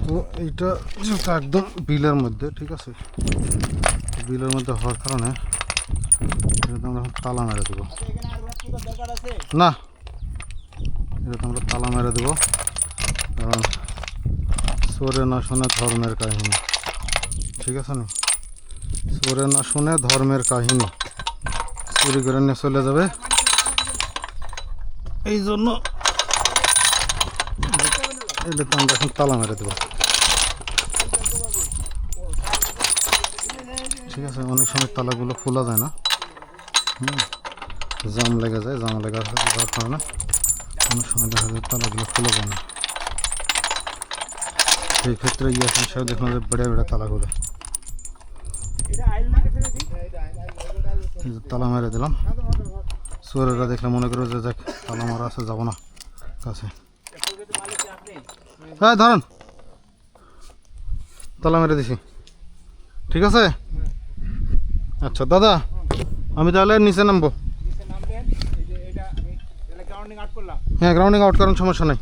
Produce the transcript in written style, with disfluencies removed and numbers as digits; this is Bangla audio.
তো এইটা যেহেতু একদম বিলের মধ্যে, ঠিক আছে, বিলের মধ্যে হওয়ার কারণে এটা আমরা তালা মেরে দেবো। না, এটা আমরা তালা মেরে দেবো, কারণ চোরে না শুনে ধর্মের কাহিনী, ঠিক আছে না? চোরে না শুনে ধর্মের কাহিনী, চুরি করে নিয়ে চলে যাবে। এই জন্য এটা আমরা এখন তালা মেরে দেবো, ঠিক আছে? অনেক সময় তালাগুলো খোলা যায় না, জাম লেগে যায়, জাম লেগে যাওয়ার কারণে অনেক সময় দেখা যায় তালাগুলো খোলা যায় না। সেই ক্ষেত্রে ইয়াসিন সাহেব দেখুন যে বেড়ে বেড়ে তালাগুলো তালা মেরে দিলাম। চোরেরা দেখলে মনে করবে যে দেখ তালা মারা আছে, যাবো না কাছে। হ্যাঁ ধরেন, তালা মেরে দিছি, ঠিক আছে। আচ্ছা দাদা, আমি তাহলে নিচে নামবো। হ্যাঁ গ্রাউন্ডিং আউট করার সমস্যা নাই।